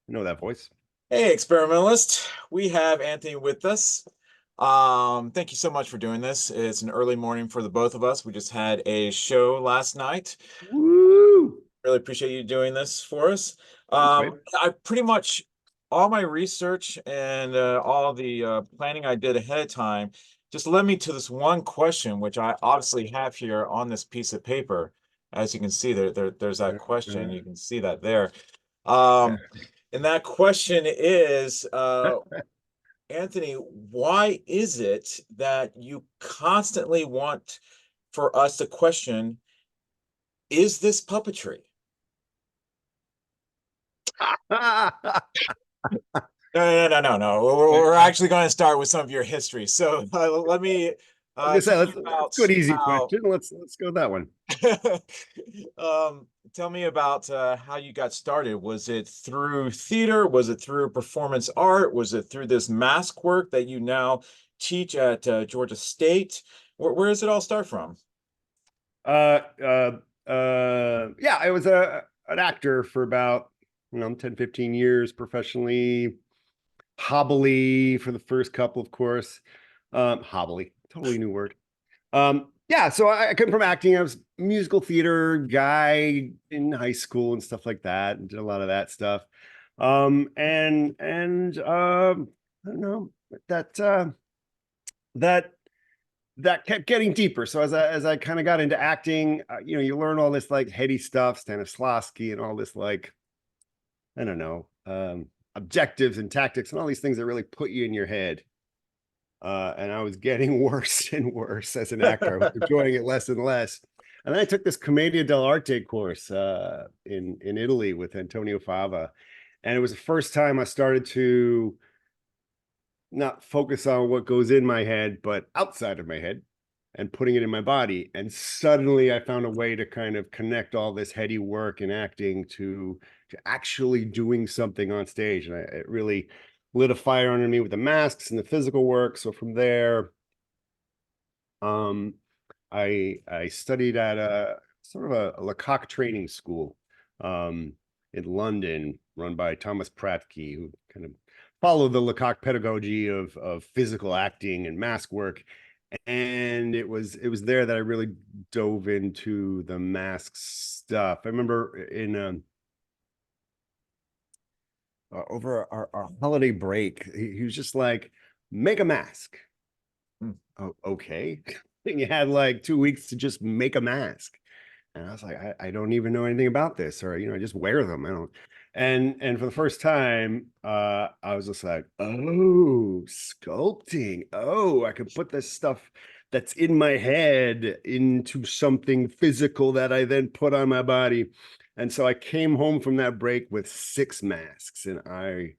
I know that voice. Hey, experimentalist. We have Anthony with us. Thank you so much for doing this. It's an early morning for the both of us. We just had a show last night. Woo! Really appreciate you doing this for us. Thanks, mate. I pretty much all my research and all the planning I did ahead of time just led me to this one question, which I obviously have here on this piece of paper. As you can see, there's that question. You can see that there. Um, and that question is, Anthony, why is it that you constantly want for us to question, is this puppetry? No. We're actually going to start with some of your history. So let me I was gonna say tell me let's about good easy how question. Let's go with that one. tell me about how you got started. Was it through theater? Was it through performance art? Was it through this mask work that you now teach at Georgia State? Where does it all start from? Uh, yeah, I was an actor for about 10, 15 years professionally. Hobbly for the first couple, of course. Hobbly, totally new word. Yeah, so I come from acting. I was a musical theater guy in high school and stuff like that, and did a lot of that stuff. And I don't know that that that kept getting deeper. So as I kind of got into acting, you learn all this like heady stuff, Stanislavski, and all this like I don't know objectives and tactics and all these things that really put you in your head. And I was getting worse and worse as an actor. I was enjoying it less and less. And then I took this Commedia dell'arte course in Italy with Antonio Fava, and it was the first time I started to not focus on what goes in my head, but outside of my head and putting it in my body. And suddenly I found a way to kind of connect all this heady work and acting to actually doing something on stage. And it really lit a fire under me with the masks and the physical work. So from there, um, I studied at a sort of a Lecoq training school in London, run by Thomas Pratke, who kind of followed the Lecoq pedagogy of physical acting and mask work. And it was there that I really dove into the mask stuff. I remember in over our holiday break, he was just like, make a mask. Hmm. Oh, okay. And you had like 2 weeks to just make a mask. And I was like, I don't even know anything about this, or I just wear them. I don't. And for the first time, I was just like, oh, sculpting. Oh, I could put this stuff that's in my head into something physical that I then put on my body. And so I came home from that break with 6 masks, and I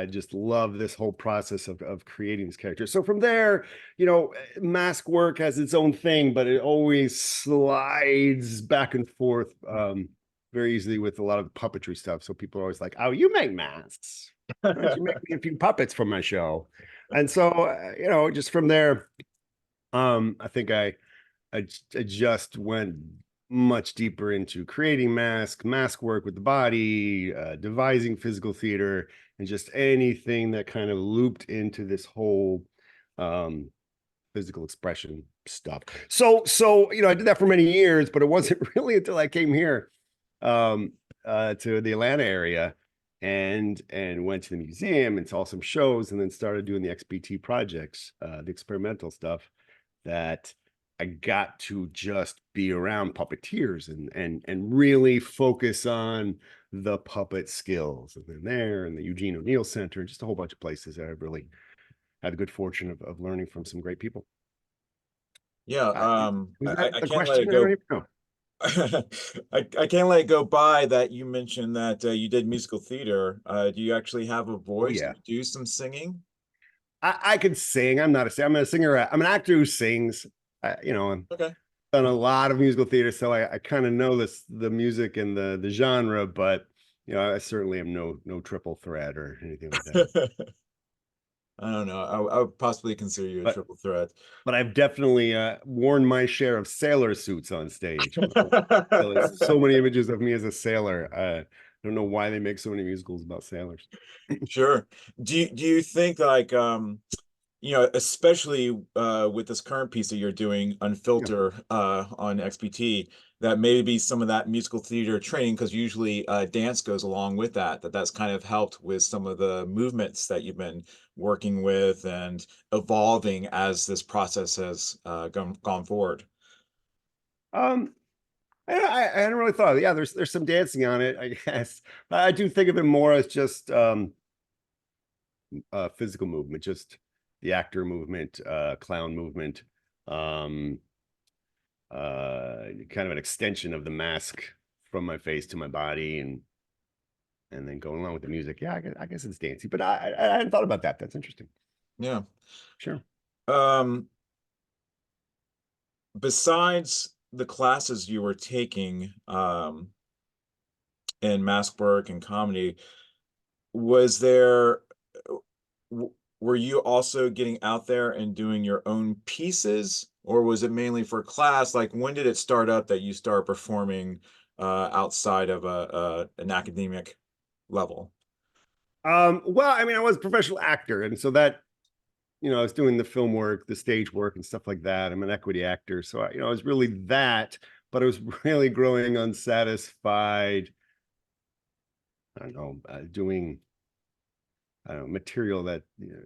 just love this whole process of creating this character. So from there, mask work has its own thing, but it always slides back and forth very easily with a lot of puppetry stuff. So people are always like, "Oh, you make masks? Why don't you make me a few puppets for my show?" And so, just from there, I think I just went much deeper into creating mask work with the body, devising physical theater, and just anything that kind of looped into this whole um, physical expression stuff. So I did that for many years, but it wasn't really until I came here to the Atlanta area and went to the museum and saw some shows, and then started doing the XPT projects, the experimental stuff, that I got to just be around puppeteers and really focus on the puppet skills. And then there and the Eugene O'Neill Center, and just a whole bunch of places that I've really had the good fortune of learning from some great people. Yeah, Was that I the can't let question? it I don't go. even know. I can't let it go by that you mentioned that you did musical theater. Do you actually have a Oh voice? Do yeah, you do some singing? I could sing. I'm not a singer. I'm a singer. I'm an actor who sings. I've Okay. done a lot of musical theater, so I kind of know the music and the genre, but I certainly am no triple threat or anything like that. I don't know. I would possibly consider you a But triple threat. but I've definitely worn my share of sailor suits on stage. So many images of me as a sailor. don't know why they make so many musicals about sailors. Sure. Do you think like especially with this current piece that you're doing, Yeah. Unfilter, on XPT, that maybe some of that musical theater training, because usually dance goes along with that, that's kind of helped with some of the movements that you've been working with and evolving as this process has gone forward. Um, I hadn't really thought of it. Yeah, there's some dancing on it, I guess. I do think of it more as just physical movement, just the actor movement, clown movement, um, kind of an extension of the mask from my face to my body, and then going along with the music. Yeah, I guess it's dancing, but I hadn't thought about that. That's interesting. Yeah. Sure. Um, Besides the classes you were taking in mask work and comedy, was there were you also getting out there and doing your own pieces, or was it mainly for class? Like, when did it start up that you start performing outside of an academic level? Well, I mean, I was a professional actor, and so that, I was doing the film work, the stage work, and stuff like that. I'm an equity actor, so I was really that, but I was really growing unsatisfied. I don't know, doing I don't know, material that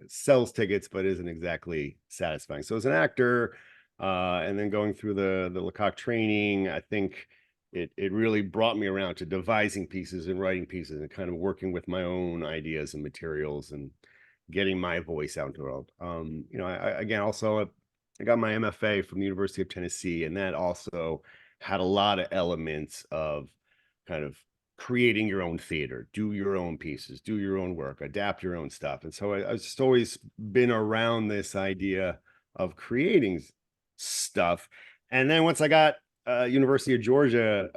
sells tickets but isn't exactly satisfying. So as an actor, and then going through the Lecoq training, I think it really brought me around to devising pieces and writing pieces and kind of working with my own ideas and materials and getting my voice out into the world. Again, also I got my MFA from the University of Tennessee, and that also had a lot of elements of kind of creating your own theater, do your own pieces, do your own work, adapt your own stuff. And so I've just always been around this idea of creating stuff. And then once I got University of Georgia,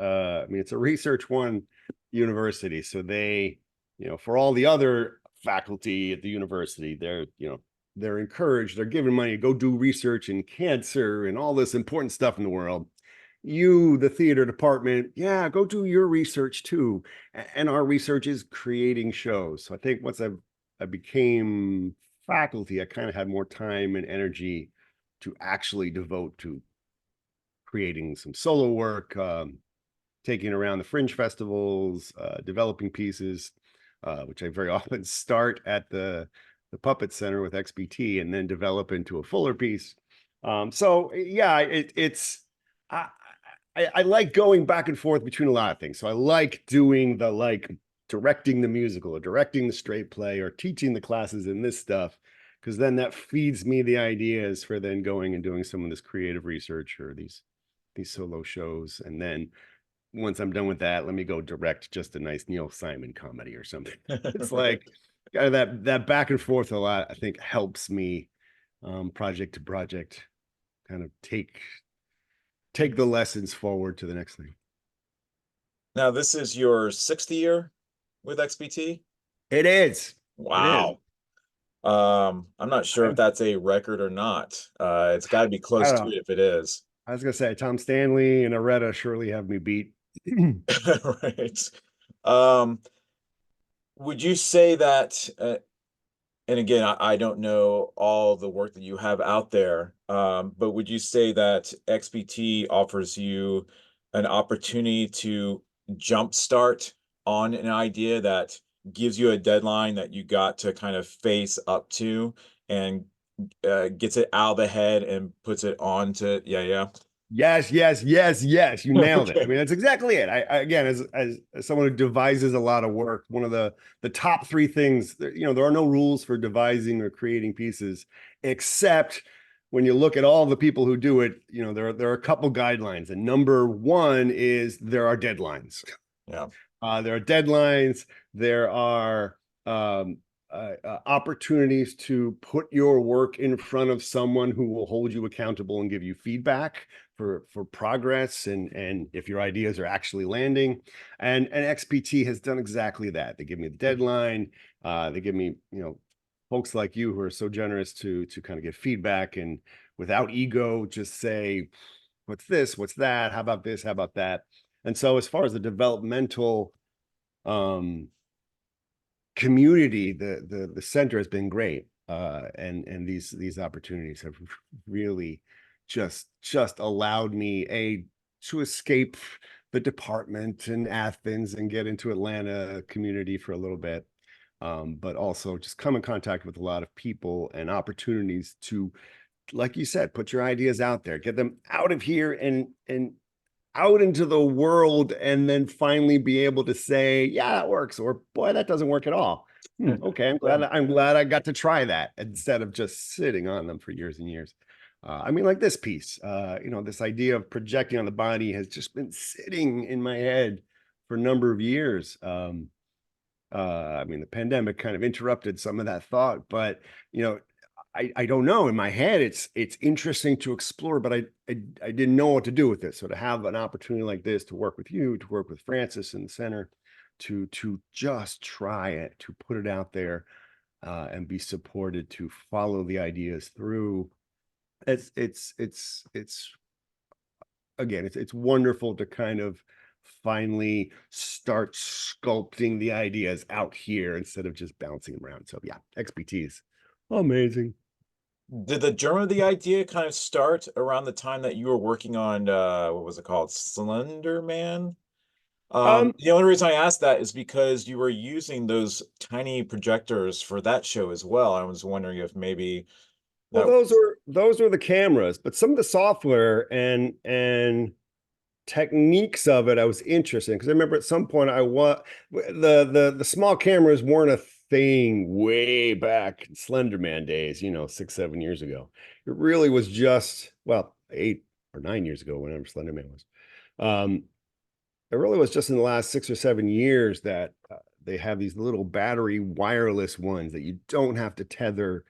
I mean, it's a research one university. So they, for all the other faculty at the university, they're encouraged, they're given money to go do research in cancer and all this important stuff in the world. You, the theater department, yeah, go do your research too. And our research is creating shows. So I think once I became faculty, I kind of had more time and energy to actually devote to creating some solo work, taking around the fringe festivals, developing pieces, which I very often start at the Puppet Center with XPT and then develop into a fuller piece. So yeah, it's I, I like going back and forth between a lot of things. So I like doing the directing the musical or directing the straight play or teaching the classes in this stuff, because then that feeds me the ideas for then going and doing some of this creative research or these solo shows. And then once I'm done with that, let me go direct just a nice Neil Simon comedy or something. It's Right. like kind of that back and forth a lot, I think helps me project to project kind of take the lessons forward to the next thing. Now, this is your sixth year with XPT? It is. It is. Wow. I'm not sure if I, that's a record or not. It's got to be I close don't to know. it if it is. I was gonna say Tom Stanley and Aretta surely have me beat. Right. Um, would you say that, and again, I don't know all the work that you have out there, but would you say that XPT offers you an opportunity to jumpstart on an idea that gives you a deadline that you got to kind of face up to and gets it out of the head and puts it on to, yeah, yeah. Yes, yes, yes, yes. You nailed it. I Okay. mean, that's exactly it. I again, as someone who devises a lot of work, one of the top three things, there are no rules for devising or creating pieces, except when you look at all the people who do it, there are a couple guidelines. And number one is there are deadlines. Yeah. There are deadlines. There are opportunities to put your work in front of someone who will hold you accountable and give you feedback for progress and if your ideas are actually landing. And XPT has done exactly that. They give me the deadline. They give me folks like you who are so generous to kind of give feedback and without ego, just say, what's this? What's that? How about this? How about that? And so as far as the developmental um, community, the center has been great. And these opportunities have really just allowed me to escape the department in Athens and get into Atlanta community for a little bit. But also just come in contact with a lot of people and opportunities to, like you said, put your ideas out there, get them out of here and out into the world, and then finally be able to say, yeah, that works, or boy, that doesn't work at all. Okay, Yeah. I'm glad I got to try that instead of just sitting on them for years and years. I mean, like this piece, this idea of projecting on the body has just been sitting in my head for a number of years. I mean, the pandemic kind of interrupted some of that thought, but you know, I don't know. In my head, it's interesting to explore, but I didn't know what to do with it. So to have an opportunity like this, to work with you, to work with Francis in the center, to just try it, to put it out there, and be supported, to follow the ideas through. It's again, it's wonderful to kind of finally start sculpting the ideas out here instead of just bouncing them around. So yeah, XPT is amazing. Did the germ of the idea kind of start around the time that you were working on what was it called? Slender Man? Um, The only reason I asked that is because you were using those tiny projectors for that show as well. I was wondering if maybe well, that those are the cameras, but some of the software and techniques of it, I was interested in because I remember at some point I want the small cameras weren't a thing way back in Slenderman days, 6, 7 years ago. It really was just, well, 8 or 9 years ago, whenever Slenderman was. Um, it really was just in the last 6 or 7 years that they have these little battery wireless ones that you don't have to tether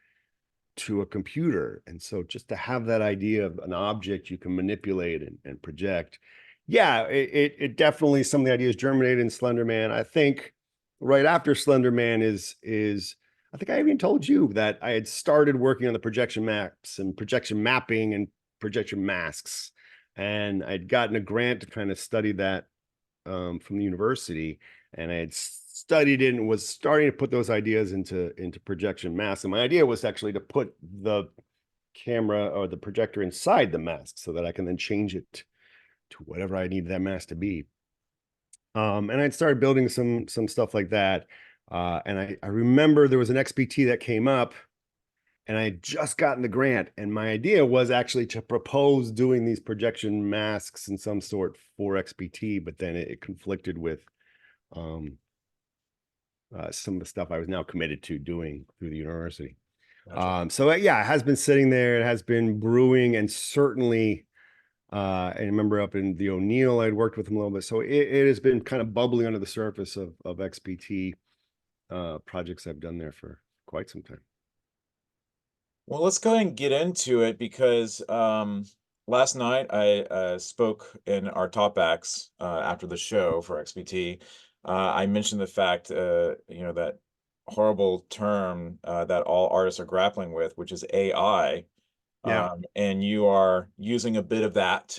to a computer. And so just to have that idea of an object you can manipulate and project, yeah, it definitely, some of the ideas germinated in Slender Man. I think right after Slender Man is I think I even told you that I had started working on the projection maps and projection mapping and projection masks. And I'd gotten a grant to kind of study that from the university, and I had studied it and was starting to put those ideas into projection masks. And my idea was actually to put the camera or the projector inside the mask so that I can then change it to whatever I need that mask to be. And I'd started building some stuff like that. And I remember there was an XPT that came up, and I had just gotten the grant. And my idea was actually to propose doing these projection masks in some sort for XPT, but then it conflicted with um, some of the stuff I was now committed to doing through the university. Gotcha. So yeah, it has been sitting there. It has been brewing, and certainly, I remember up in the O'Neill, I'd worked with him a little bit. So it has been kind of bubbling under the surface of XPT projects I've done there for quite some time. Well, let's go ahead and get into it because last night I spoke in our talkbacks after the show for XPT. I mentioned the fact, that horrible term that all artists are grappling with, which is AI. Yeah. And you are using a bit of that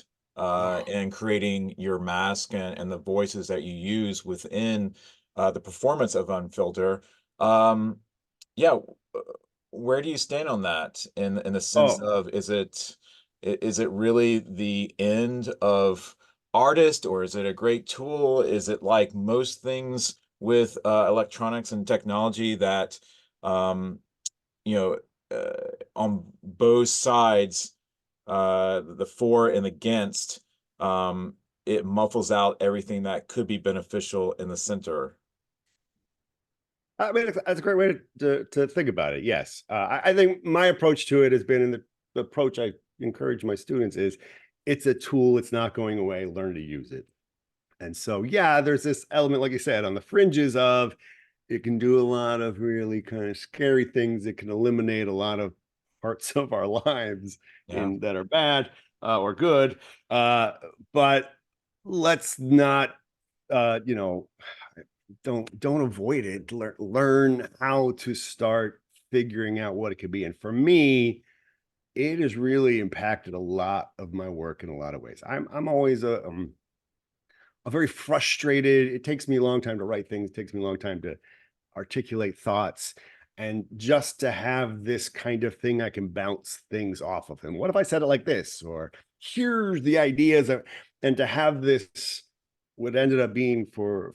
in creating your mask and the voices that you use within the performance of Unfilter. Um, yeah, where do you stand on that in the sense Oh, of is it really the end of artist, or is it a great tool? Is it like most things with electronics and technology that um, you know on both sides, the for and against, um, it muffles out everything that could be beneficial in the center. I mean, that's a great way to think about it. Yes. I think my approach to it has been, in the approach I encourage my students is, it's a tool. It's not going away. Learn to use it. And so, yeah, there's this element, like you said, on the fringes of, it can do a lot of really kind of scary things. It can eliminate a lot of parts of our lives Yeah. in that are bad or good. Uh, but let's not, you know, don't avoid it. Learn how to start figuring out what it could be. And for me, it has really impacted a lot of my work in a lot of ways. I'm always a very frustrated, it takes me a long time to write things, it takes me a long time to articulate thoughts. And just to have this kind of thing, I can bounce things off of him. What if I said it like this? Or here's the ideas of, and to have this, what ended up being for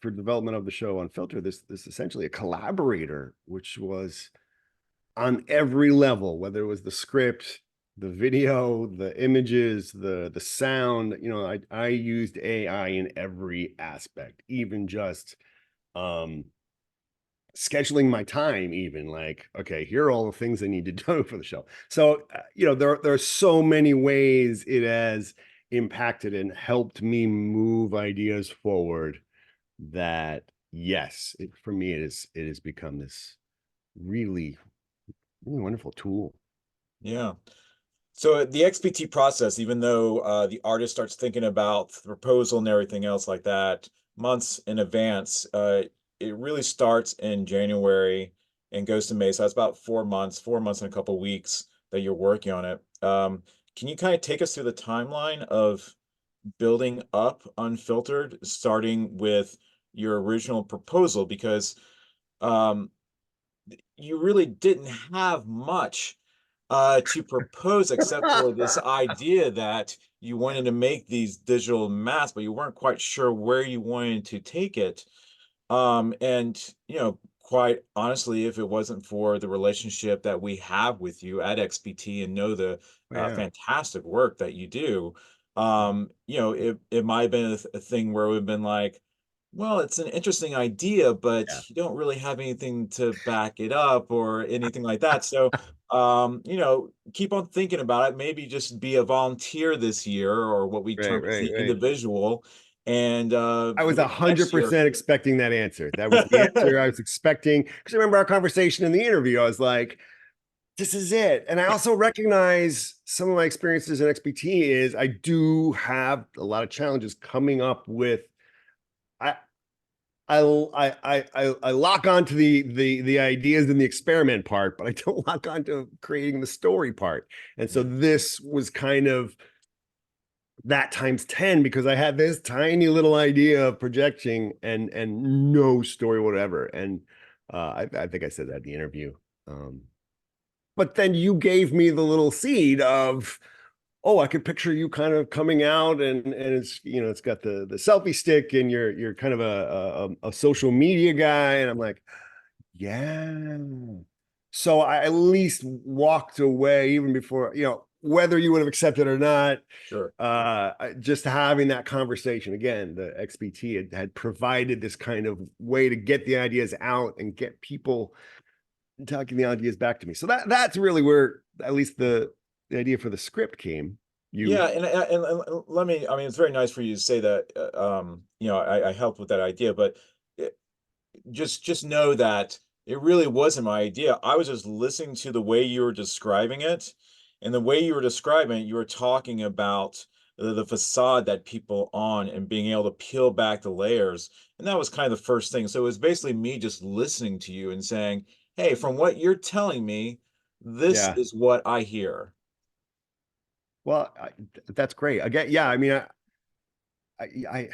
development of the show Unfiltered, this essentially a collaborator, which was on every level, whether it was the script, the video, the images, the sound. I used AI in every aspect, even just um scheduling my time, even like, okay, here are all the things I need to do for the show. So there are so many ways it has impacted and helped me move ideas forward, that yes, for me it has become this really, really wonderful tool. Yeah. So the XPT process, even though the artist starts thinking about the proposal and everything else like that months in advance, it really starts in January and goes to May. So that's about 4 months, 4 months and a couple weeks that you're working on it. Can you kind of take us through the timeline of building up Unfiltered, starting with your original proposal? Because um, you really didn't have much to propose except for this idea that you wanted to make these digital masks, but you weren't quite sure where you wanted to take it. And quite honestly, if it wasn't for the relationship that we have with you at XPT and know the Yeah. fantastic work that you do, it might have been a thing where we've been like, well, it's an interesting idea, Yeah. but you don't really have anything to back it up or anything like that. So, keep on thinking about it. Maybe just be a volunteer this year, or what we Right, term as right, the right. individual. And I was maybe next year. 100% expecting that answer. That was the answer I was expecting. Because I remember our conversation in the interview. I was like, this is it. And I also recognize some of my experiences in XPT is I do have a lot of challenges coming up with. I I lock onto the ideas and the experiment part, but I don't lock onto creating the story part. And so Yeah, this was kind of that times 10, because I had this tiny little idea of projecting and no story whatever. And I think I said that in the interview. Um, but then you gave me the little seed of, oh, I could picture you kind of coming out, and it's, it's got the selfie stick, and you're kind of a social media guy. And I'm like, yeah. So I at least walked away even before, whether you would have accepted or not, sure. just having that conversation. Again, the XPT had provided this kind of way to get the ideas out and get people talking the ideas back to me. So that's really where at least the idea for the script came. You, Yeah, and let me. I mean, it's very nice for you to say that. I helped with that idea, but just know that it really wasn't my idea. I was just listening to the way you were describing it, and the way you were describing it, you were talking about the facade that people on and being able to peel back the layers, and that was kind of the first thing. So it was basically me just listening to you and saying, "Hey, from what you're telling me, this yeah. is what I hear." Well, that's great. Again, yeah. I mean, I,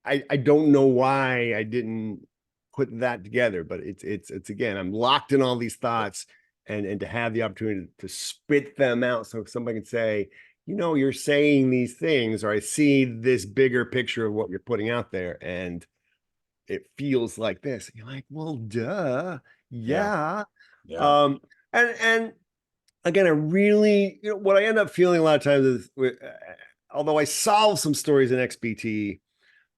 I, I don't know why I didn't put that together, but it's again, I'm locked in all these thoughts, and to have the opportunity to spit them out, so somebody can say, you're saying these things, or I see this bigger picture of what you're putting out there, and it feels like this. You're like, well, duh, Yeah, yeah. yeah, Um, and again, I really, what I end up feeling a lot of times is, although I solve some stories in XBT,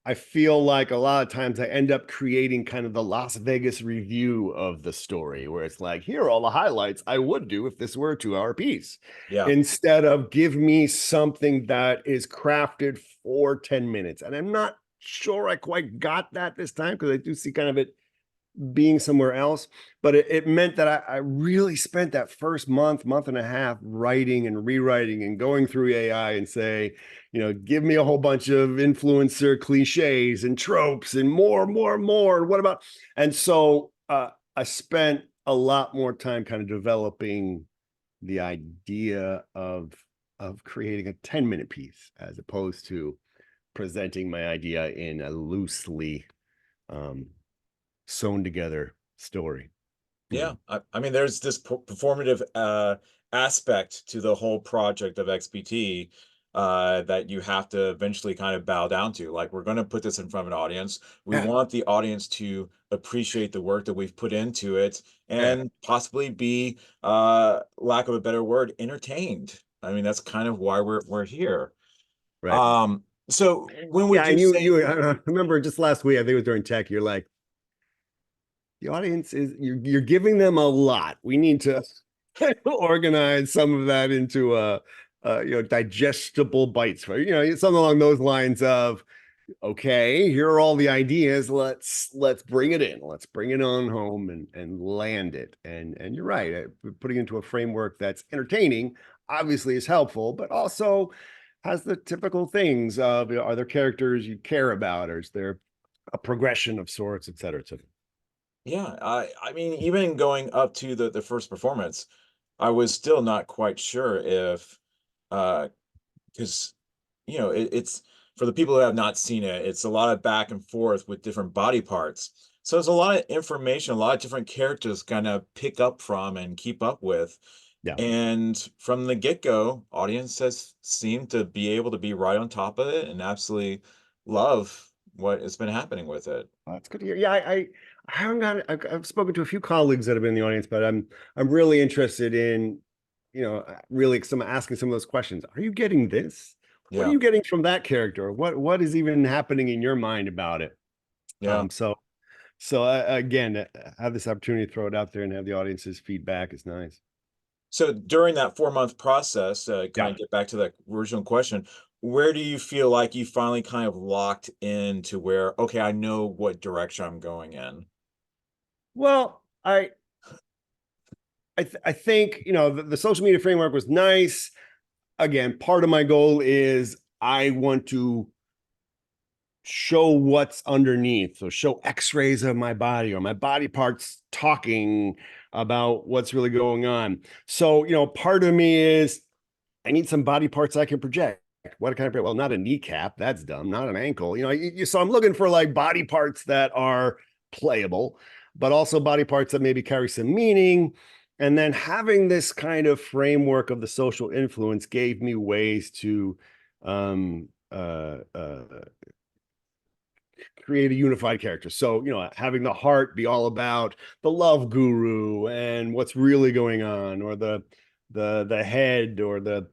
I feel like a lot of times I end up creating kind of the Las Vegas review of the story, where it's like, here are all the highlights I would do if this were a 2 hour piece, yeah. instead of give me something that is crafted for 10 minutes. And I'm not sure I quite got that this time, because I do see kind of it being somewhere else. But it meant that I really spent that first month and a half writing and rewriting and going through AI and say, give me a whole bunch of influencer cliches and tropes and more. What about? And so I spent a lot more time kind of developing the idea of creating a 10-minute piece, as opposed to presenting my idea in a loosely um, sewn together story. You Yeah, know, I mean, there's this performative aspect to the whole project of XPT that you have to eventually kind of bow down to. Like, we're going to put this in front of an audience. We yeah, want the audience to appreciate the work that we've put into it yeah, and possibly be, lack of a better word, entertained. I mean, that's kind of why we're here. right. So when Yeah, would you and say, I remember just last week, I think it was during tech, you're like, the audience is you're giving them a lot. We need to organize some of that into digestible bites for something along those lines of okay, here are all the ideas. Let's bring it in. Let's bring it on home and land it. And you're right. Putting it into a framework that's entertaining obviously is helpful, but also has the typical things of are there characters you care about, or is there a progression of sorts, et cetera, et cetera. yeah, I mean, even going up to the first performance, I was still not quite sure if because it's for the people who have not seen it, it's a lot of back and forth with different body parts. So there's a lot of information, a lot of different characters kind of pick up from and keep up with. Yeah. And from the get-go, audience has seemed to be able to be right on top of it and absolutely love what has been happening with it. That's good to hear. Yeah, I haven't got. I've spoken to a few colleagues that have been in the audience, but I'm really interested in, really asking some of those questions. Are you getting this? What are Yeah, you getting from that character? What is even happening in your mind about it? yeah. So again, have this opportunity to throw it out there and have the audience's feedback is nice. So during that 4 month process, kind Yeah. of get back to that original question, where do you feel like you finally kind of locked into where, okay, I know what direction I'm going in? Well, I think the social media framework was nice. Again, part of my goal is I want to show what's underneath. So show x-rays of my body or my body parts talking about what's really going on. So, part of me is I need some body parts I can project. What kind of, well, not a kneecap, that's dumb, not an ankle. So I'm looking for like body parts that are playable, but also body parts that maybe carry some meaning. And then having this kind of framework of the social influence gave me ways to um, create a unified character. So, having the heart be all about the love guru and what's really going on, or the head, or the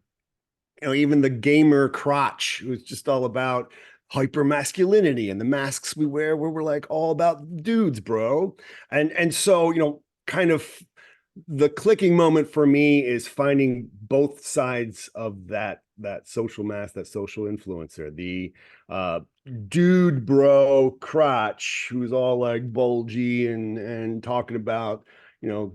even the gamer crotch, who's just all about hyper masculinity and the masks we wear where we're like all about dudes, bro. And so, kind of the clicking moment for me is finding both sides of that social mask, that social influencer, the uh dude bro crotch who's all like bulgy and talking about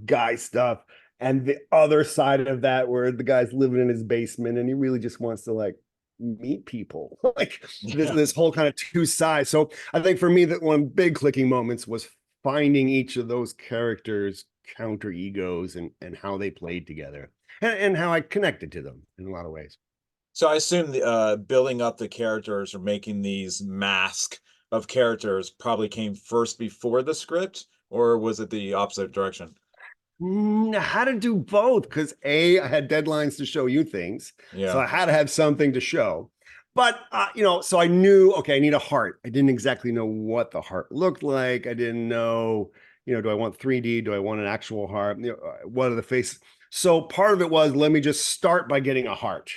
guy stuff, and the other side of that where the guy's living in his basement and he really just wants to like meet people like this Yeah. this whole kind of two sides. So I think for me that one big clicking moments was finding each of those characters counter egos and how they played together, and how I connected to them in a lot of ways. So I assume the building up the characters or making these mask of characters probably came first before the script, or was it the opposite direction? How to do both, because I had deadlines to show you things, so Yeah. I had to have something to show. But so I knew, okay, I need a heart. I didn't exactly know what the heart looked like. I didn't know, do I want 3D? Do I want an actual heart? What are the faces? So part of it was let me just start by getting a heart.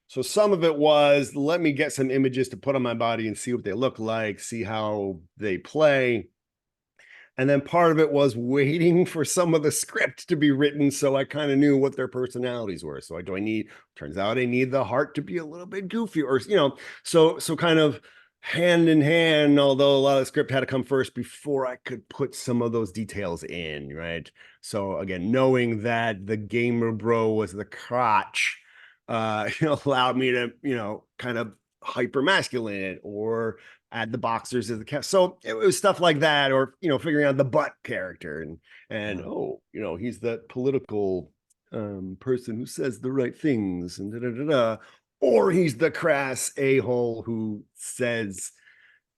So some of it was let me get some images to put on my body and see what they look like, see how they play. And then part of it was waiting for some of the script to be written so I kind of knew what their personalities were. So turns out I need the heart to be a little bit goofy, or so kind of hand in hand, although a lot of the script had to come first before I could put some of those details in, right? So again, knowing that the gamer bro was the crotch allowed me to, kind of hyper masculine or add the boxers as the cast. So it was stuff like that, or figuring out the butt character and Yeah. oh, he's that political person who says the right things and da da da da. or he's the crass a-hole who says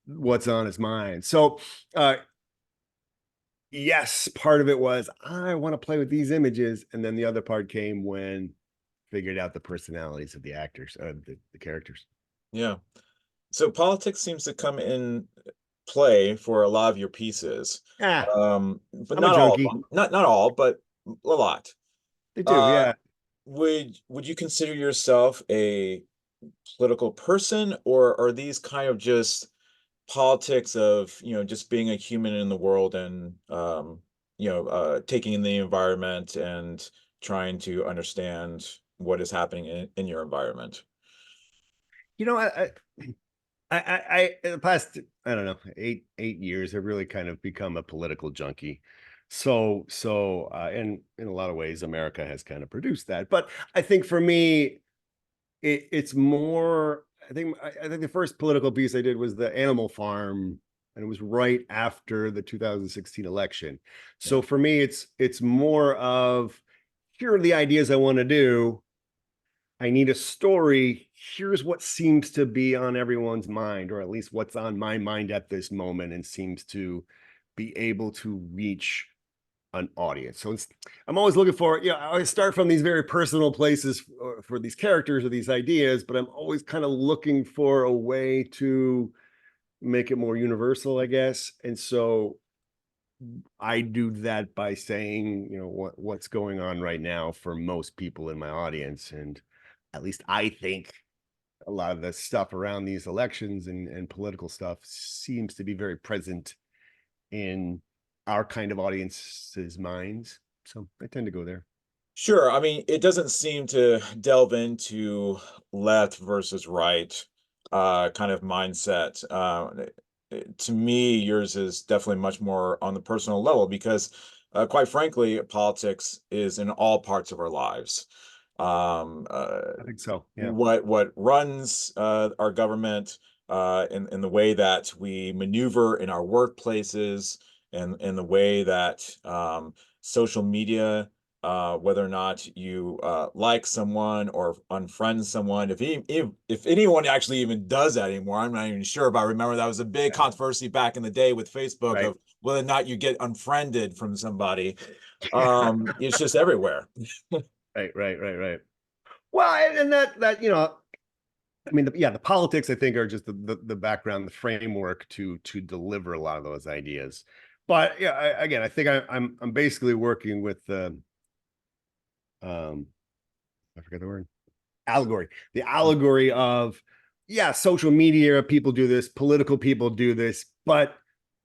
what's on his mind. So yes, part of it was I want to play with these images, and then the other part came when figured out the personalities of the actors, the characters. Yeah. So politics seems to come in play for a lot of your pieces. Ah, But I'm a not all of junkie. them. Not all, but a lot. They do, Uh, yeah. would you consider yourself a political person, or are these kind of just politics of, just being a human in the world and taking in the environment and trying to understand what is happening in your environment? You know, in the past, I don't know, 8 years, I've really kind of become a political junkie. And in a lot of ways, America has kind of produced that. But I think for me, it's more. I think the first political piece I did was the Animal Farm, and it was right after the 2016 election. Yeah. So for me, it's more of here are the ideas I want to do. I need a story. Here's what seems to be on everyone's mind, or at least what's on my mind at this moment, and seems to be able to reach an audience. So I'm always looking for, I always start from these very personal places for these characters or these ideas, but I'm always kind of looking for a way to make it more universal, I guess. And so I do that by saying, what's going on right now for most people in my audience. And at least I think a lot of the stuff around these elections and political stuff seems to be very present in our kind of audience's minds. So I tend to go there. Sure. I mean, it doesn't seem to delve into left versus right kind of mindset. To me, yours is definitely much more on the personal level because, quite frankly, politics is in all parts of our lives. Um, uh, I think so. Yeah. what runs our government, in the way that we maneuver in our workplaces, and in the way that social media, whether or not you like someone or unfriend someone, if anyone actually even does that anymore, I'm not even sure. But I remember that was a big Yeah. controversy back in the day with Facebook Right. of whether or not you get unfriended from somebody. It's just everywhere. Right. Well, and that I mean, the politics I think are just the background, the framework to deliver a lot of those ideas. But yeah, again, I think I'm basically working with the um I forget the word allegory, the allegory of, yeah, social media people do this, political people do this, but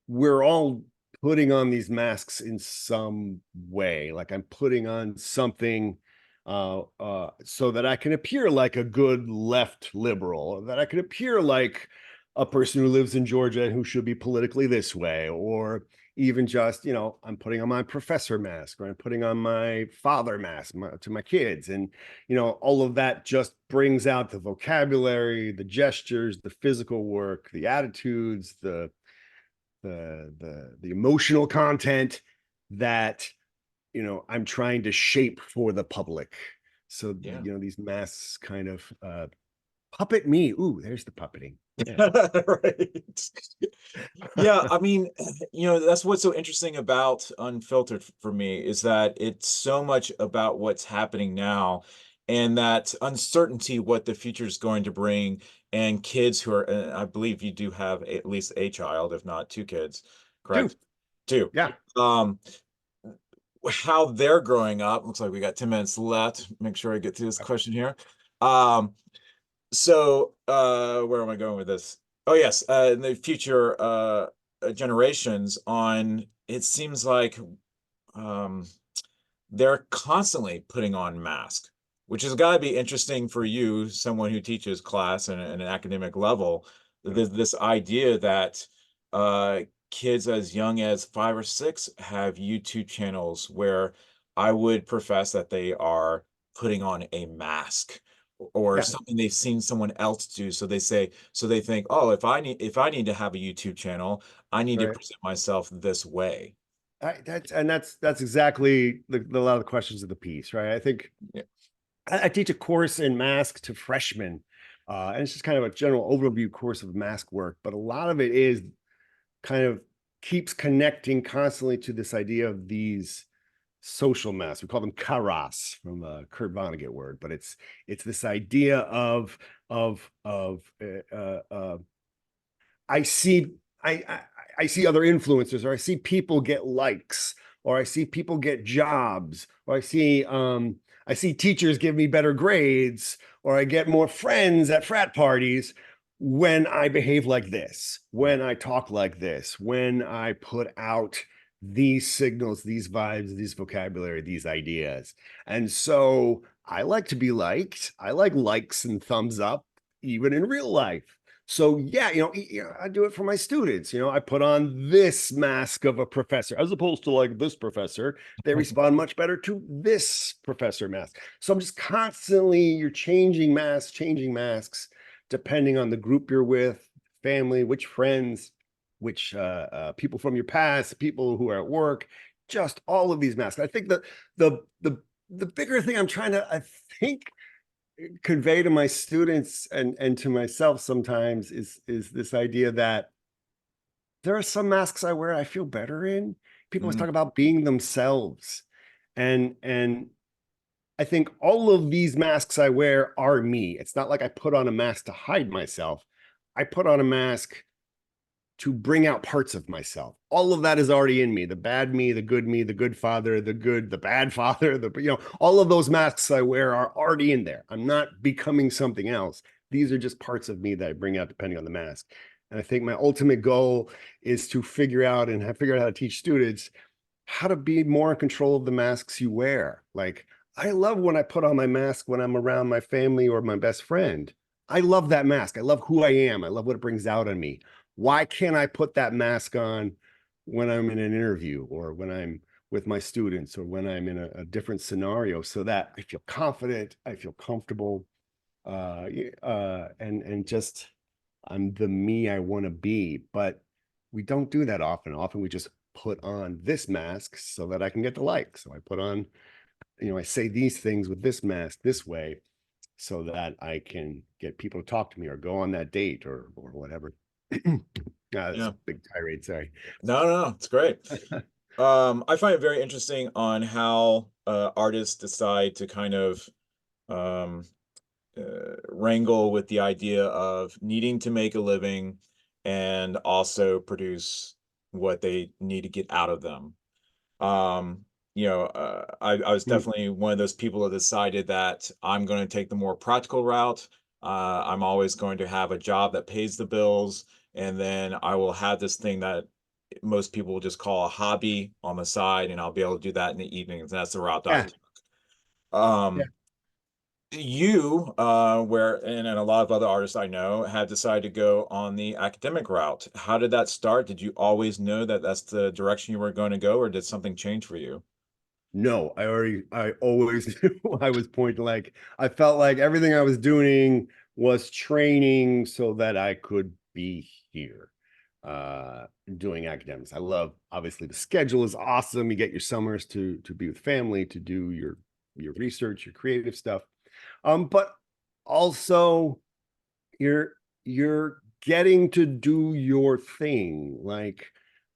we're all putting on these masks in some way. Like I'm putting on something so that I can appear like a good left liberal, or that I can appear like a person who lives in Georgia and who should be politically this way, or even just, I'm putting on my professor mask, or I'm putting on my father mask to my kids. And, all of that just brings out the vocabulary, the gestures, the physical work, the attitudes, the emotional content that I'm trying to shape for the public. So Yeah. these masks kind of puppet me. Ooh, there's the puppeting. Yeah. Right. Yeah, I mean, that's what's so interesting about Unfiltered for me is that it's so much about what's happening now and that uncertainty what the future is going to bring, and kids who are, and I believe you do have at least a child, if not two kids, Two. correct? Two. Yeah. Um, how they're growing up. Looks like we got 10 minutes left. Make sure I get through this question here. Um, where am I going with this? Oh yes, in the future generations on, it seems like um they're constantly putting on masks, which has got to be interesting for you, someone who teaches class and an academic level. There's this idea that uh, kids as young as 5 or 6 have YouTube channels where I would profess that they are putting on a mask or Yeah. something they've seen someone else do. So they think, oh, if I need to have a YouTube channel, I need to Right. present myself this way. That's exactly a lot of the questions of the piece, right? I think Yeah. I teach a course in mask to freshmen, And it's just kind of a general overview course of mask work, but a lot of it is kind of keeps connecting constantly to this idea of these social masks. We call them karas from a Kurt Vonnegut word, but it's this idea of I see I see other influencers, or I see people get likes, or I see people get jobs, or I see teachers give me better grades, or I get more friends at frat parties when I behave like this, when I talk like this, when I put out these signals, these vibes, these vocabulary, these ideas. And so I like to be liked. I like likes and thumbs up, even in real life. So yeah, I do it for my students. I put on this mask of a professor as opposed to like this professor. They respond much better to this professor mask. So I'm just constantly, you're changing masks, depending on the group you're with, family, which friends, which people from your past, people who are at work, just all of these masks. I think that the bigger thing I'm trying to, I think, convey to my students and to myself sometimes is this idea that there are some masks I wear I feel better in. People always Mm, talk about being themselves. And I think all of these masks I wear are me. It's not like I put on a mask to hide myself. I put on a mask to bring out parts of myself. All of that is already in me. The bad me, the good father, the bad father, all of those masks I wear are already in there. I'm not becoming something else. These are just parts of me that I bring out depending on the mask. And I think my ultimate goal is to figure out how to teach students how to be more in control of the masks you wear. Like, I love when I put on my mask when I'm around my family or my best friend. I love that mask. I love who I am. I love what it brings out on me. Why can't I put that mask on when I'm in an interview or when I'm with my students or when I'm in a different scenario so that I feel confident, I feel comfortable, and just I'm the me I want to be. But we don't do that often. Often we just put on this mask so that I can get the like. So I put on, I say these things with this mask this way so that I can get people to talk to me or go on that date or whatever. That's a yeah. big tirade, sorry. No, no, no, it's great. I find it very interesting on how artists decide to kind of um, wrangle with the idea of needing to make a living and also produce what they need to get out of them. Um, I was Mm, definitely one of those people that decided that I'm going to take the more practical route. I'm always going to have a job that pays the bills, and then I will have this thing that most people will just call a hobby on the side, and I'll be able to do that in the evenings. And that's the route I yeah, took. yeah. Um, you, and a lot of other artists I know have decided to go on the academic route. How did that start? Did you always know that that's the direction you were going to go, or did something change for you? No, I always knew I was pointing, like, I felt like everything I was doing was training so that I could be here, uh, doing academics. I love, obviously, the schedule is awesome. You get your summers to be with family, to do your research, your creative stuff. But also you're getting to do your thing. Like,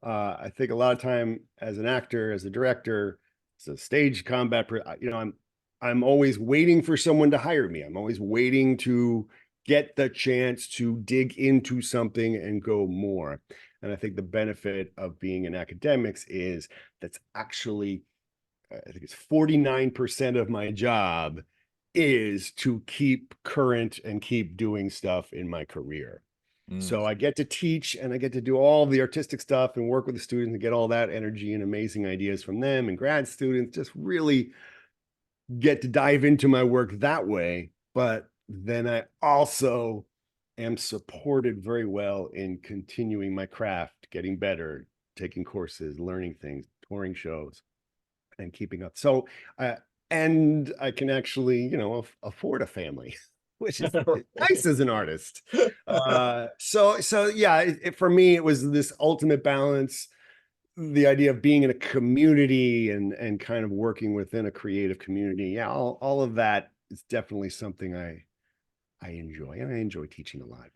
I think a lot of time as an actor, as a director, as a stage combat, I'm always waiting for someone to hire me. I'm always waiting to get the chance to dig into something and go more. And I think the benefit of being in academics is that's actually, I think it's 49% of my job is to keep current and keep doing stuff in my career. Mm, So I get to teach and I get to do all the artistic stuff and work with the students and get all that energy and amazing ideas from them and grad students, just really get to dive into my work that way. But then I also am supported very well in continuing my craft, getting better, taking courses, learning things, touring shows and keeping up. So, uh, and I can actually, afford a family, which is nice as an artist. So yeah, for me, it was this ultimate balance, the idea of being in a community and kind of working within a creative community. Yeah, all of that is definitely something I enjoy, and I enjoy teaching a lot.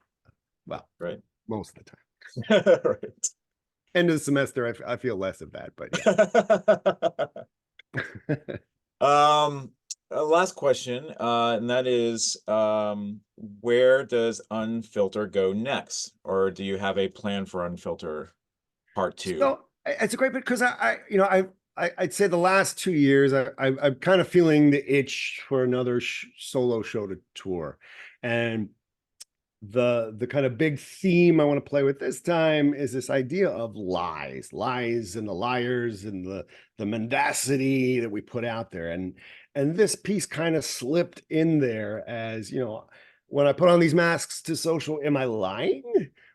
Well, Right. most of the time. Right. End of the semester, I feel less of that, but yeah. Last question, and that is, where does Unfilter go next? Or do you have a plan for Unfilter part two? So it's a great bit because you know, I'd say the last 2 years, I'm kind of feeling the itch for another solo show to tour, and the kind of big theme I want to play with this time is this idea of lies and the liars and the mendacity that we put out there. And this piece kind of slipped in there as, you know, when I put on these masks to social, am I lying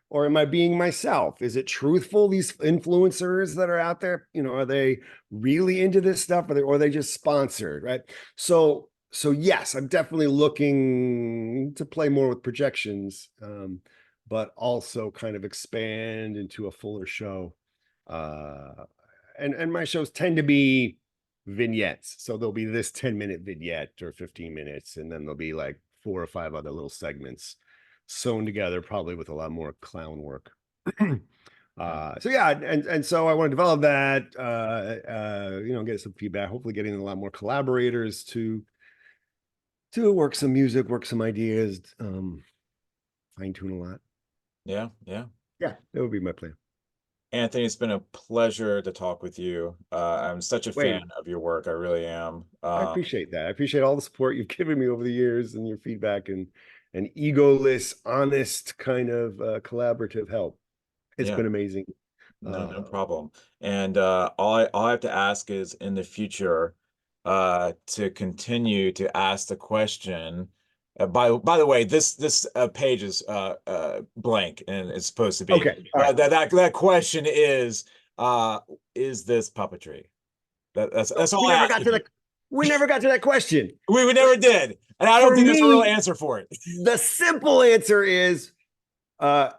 or am I being myself? Is it truthful? These influencers that are out there, you know, are they really into this stuff, or are they just sponsored, right? So yes, I'm definitely looking to play more with projections, but also kind of expand into a fuller show. Uh, and my shows tend to be vignettes, so there'll be this 10-minute vignette or 15 minutes, and then there'll be like 4 or 5 other little segments sewn together, probably with a lot more clown work. So yeah, and so I want to develop that, you know, get some feedback, hopefully getting a lot more collaborators to work some music, work some ideas, fine tune a lot. Yeah, yeah. Yeah, that would be my plan. Anthony, it's been a pleasure to talk with you. I'm such a fan Wait, of your work. I really am. I appreciate that. I appreciate all the support you've given me over the years and your feedback and egoless, honest kind of collaborative help. It's Yeah. been amazing. No, no problem. And all I have to ask is in the future, to continue to ask the question. By the way, this page is blank and it's supposed to be. Okay, all right. That question is this puppetry? That's all We I never ask got of to you. the we never got to that question. We never did, and I don't For think there's a real me, answer for it. the simple answer is uh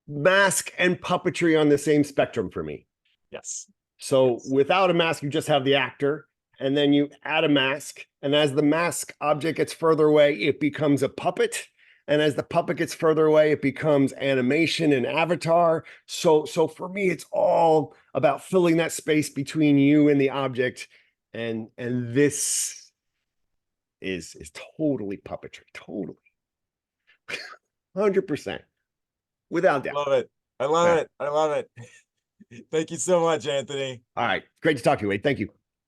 mask and puppetry on the same spectrum for me. Yes. So Yes. without a mask, you just have the actor, and then you add a mask. And as the mask object gets further away, it becomes a puppet. And as the puppet gets further away, it becomes animation and avatar. So for me, it's all about filling that space between you and the object. And this is totally puppetry, totally, 100%, without doubt. Love it. I love Yeah. it. I love it. Thank you so much, Anthony. All right. Great to talk to you, Wade. Thank you.